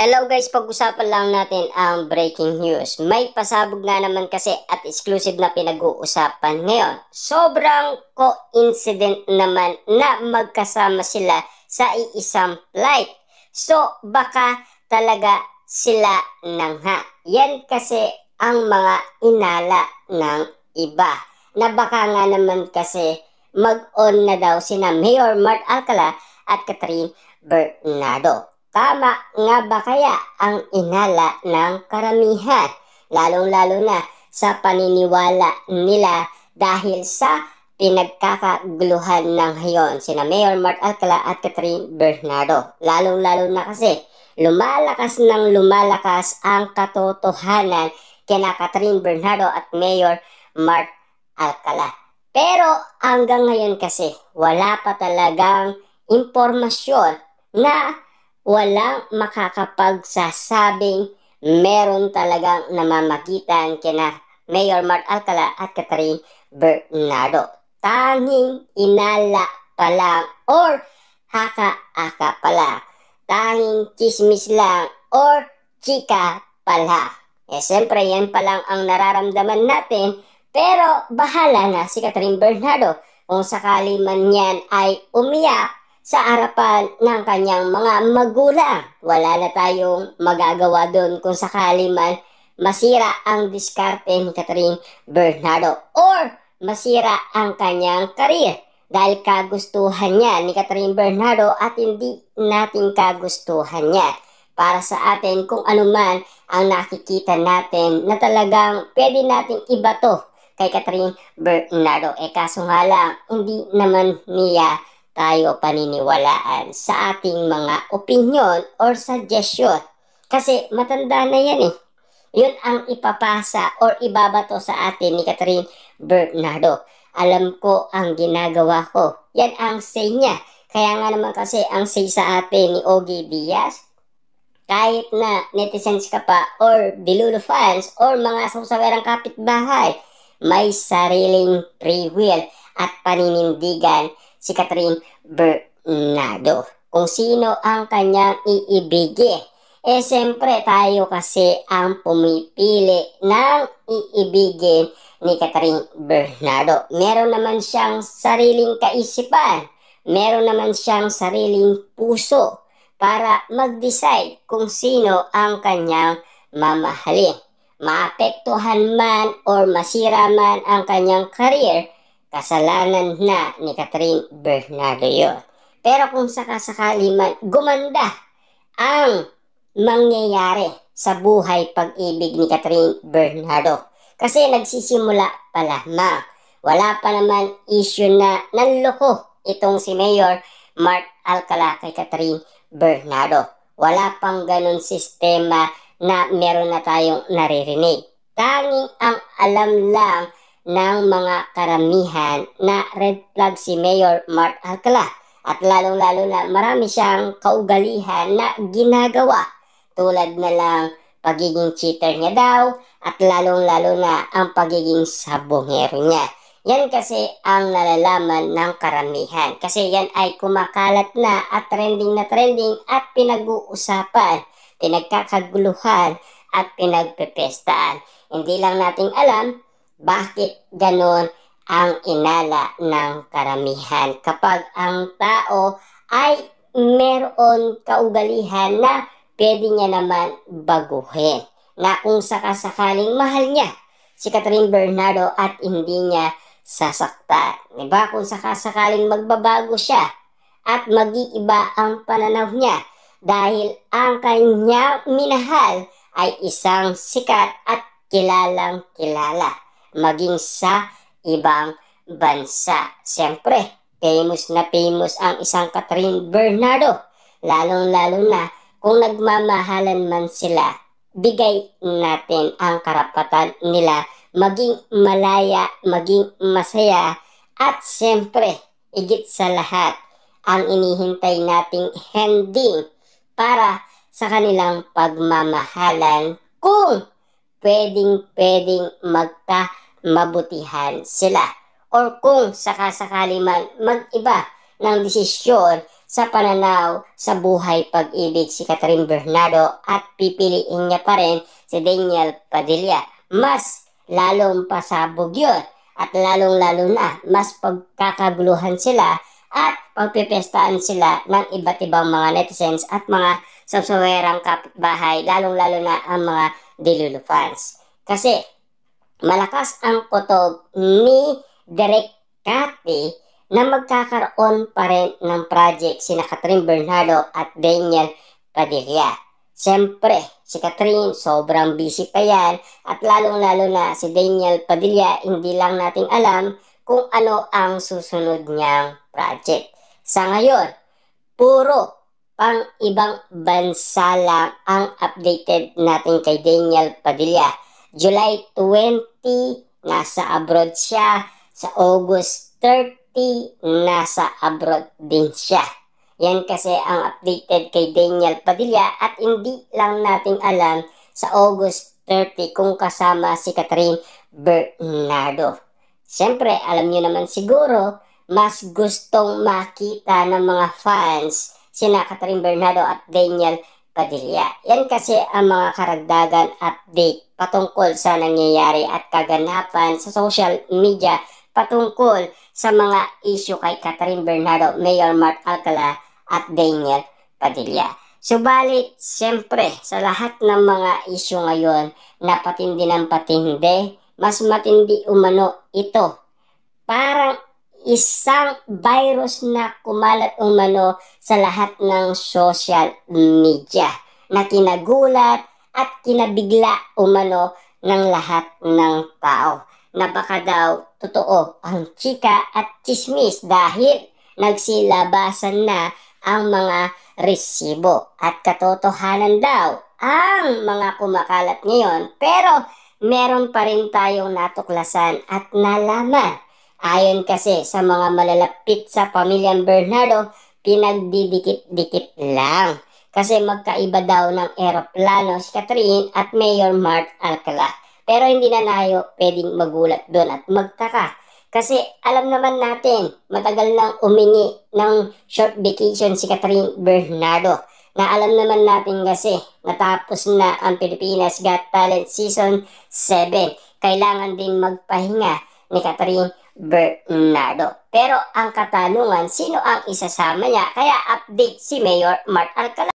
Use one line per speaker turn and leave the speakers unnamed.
Hello guys, pag-usapan lang natin ang breaking news. May pasabog nga naman kasi at exclusive na pinag-uusapan ngayon. Sobrang coincident naman na magkasama sila sa iisang flight. So baka talaga sila nang ha. Yan kasi ang mga inala ng iba. Na baka nga naman kasi mag-on na daw sina Mayor Mart Alcala at Catherine Bernardo. Tama nga ba kaya ang inala ng karamihan? Lalong-lalo na sa paniniwala nila dahil sa pinagkakaguluhan ng ngayon sina Mayor Mart Alcala at Catherine Bernardo. Lalong-lalo na kasi lumalakas ng lumalakas ang katotohanan kina Catherine Bernardo at Mayor Mart Alcala. Pero hanggang ngayon kasi wala pa talagang impormasyon na walang makakapagsasabing meron talagang namamagitan kina Mayor Mart Alcala at Catherine Bernardo. Tanging inala pa lang or haka-aka pa lang. Tanging chismis lang or chika pa lang. Siyempre yan pa lang ang nararamdaman natin, pero bahala na si Catherine Bernardo kung sakali man yan ay umiyak sa harapan ng kanyang mga magulang. Wala na tayong magagawa doon kung sakali man masira ang diskarte ni Catherine Bernardo or masira ang kanyang karir dahil kagustuhan niya ni Catherine Bernardo at hindi natin kagustuhan niya. Para sa atin kung ano man ang nakikita natin na talagang pwede nating ibato kay Catherine Bernardo. Kaso nga lang, hindi naman niya tayo paniniwalaan sa ating mga opinion or suggestion. Kasi matanda na yan eh. Yun ang ipapasa or ibabato sa atin ni Catherine Bernardo. Alam ko ang ginagawa ko. Yan ang say niya. Kaya nga naman kasi ang say sa atin ni Ogie Diaz, kahit na netizens ka pa or Dilulo fans or mga sausawerang kapitbahay, may sariling free will at paninindigan si Catherine Bernardo kung sino ang kanyang iibigin. Siyempre tayo kasi ang pumipili ng iibigin ni Catherine Bernardo. Meron naman siyang sariling kaisipan, meron naman siyang sariling puso para mag-decide kung sino ang kanyang mamahalin. Maapektuhan man or masira man ang kanyang career, kasalanan na ni Catherine Bernardo yun. Pero kung sakasakali man gumanda ang mangyayari sa buhay pag-ibig ni Catherine Bernardo, kasi nagsisimula pa lamang. Wala pa naman issue na nanloko itong si Mayor Mart Alcala kay Catherine Bernardo. Wala pang ganun sistema na meron na tayong naririnig. Tanging ang alam lang ng mga karamihan na red flag si Mayor Mart Alcala. At lalong-lalo na marami siyang kaugalihan na ginagawa. Tulad na lang pagiging cheater niya daw at lalong-lalo na ang pagiging sabongero niya. Yan kasi ang nalalaman ng karamihan. Kasi yan ay kumakalat na at trending at pinag-uusapan, pinagkakaguluhan at pinagpepestaan. Hindi lang nating alam bakit ganon ang inala ng karamihan kapag ang tao ay meron kaugalihan na pwede niya naman baguhin. Na kung sakasakaling mahal niya si Catherine Bernardo at hindi niya sasaktan. Diba? Kung sakasakaling magbabago siya at mag-iiba ang pananaw niya dahil ang kanyang minahal ay isang sikat at kilalang kilala maging sa ibang bansa. Siyempre, famous na famous ang isang Catherine Bernardo. Lalong-lalo na kung nagmamahalan man sila, bigay natin ang karapatan nila maging malaya, maging masaya, at siyempre, higit sa lahat, ang inihintay nating ending para sa kanilang pagmamahalan kung pwedeng magkamabutihan sila. Or kung sakasakali man mag-iba ng desisyon sa pananaw sa buhay pag-ibig si Catherine Bernardo at pipiliin niya pa rin si Daniel Padilla. Mas lalong pasabog yun at lalong-lalo na mas pagkakaguluhan sila at pagpipestaan sila ng iba't ibang mga netizens at mga sabsawerang kapitbahay, lalong-lalo na ang mga Delulu fans. Kasi malakas ang kutob ni Direk Cathy na magkakaroon pa rin ng project sina Catherine Bernardo at Daniel Padilla. Siyempre, si Catherine sobrang busy pa yan at lalong-lalo na si Daniel Padilla, hindi lang nating alam kung ano ang susunod niyang project. Sa ngayon, puro pang ibang bansa lang ang updated natin kay Daniel Padilla. July 20, nasa abroad siya. Sa August 30, nasa abroad din siya. Yan kasi ang updated kay Daniel Padilla at hindi lang nating alam sa August 30 kung kasama si Catherine Bernardo. Siyempre, alam niyo naman siguro, mas gustong makita ng mga fans sina Catherine Bernardo at Daniel Padilla. Yan kasi ang mga karagdagan update patungkol sa nangyayari at kaganapan sa social media patungkol sa mga issue kay Catherine Bernardo, Mayor Mark Alcala at Daniel Padilla. Subalit, siyempre, sa lahat ng mga issue ngayon na patindi ng patindi, mas matindi umano ito. Parang isang virus na kumalat umano sa lahat ng social media na kinagulat at kinabigla umano ng lahat ng tao. Na baka daw totoo ang chika at chismis dahil nagsilabasan na ang mga resibo at katotohanan daw ang mga kumakalat ngayon, pero meron pa rin tayong natuklasan at nalaman. Ayon kasi sa mga malalapit sa pamilyang Bernardo, pinagdidikit-dikit lang kasi magkaiba daw ng eroplano si Catherine at Mayor Mark Alcala. Pero hindi na tayo pwedeng magulat doon at magtaka. Kasi alam naman natin, matagal nang umingi ng short vacation si Catherine Bernardo. Na alam naman natin kasi, natapos na ang Pilipinas Got Talent Season 7. Kailangan din magpahinga ni Catherine Bernardo. Pero ang katanungan, sino ang isasama niya? Kaya update si Mayor Mark Alcala.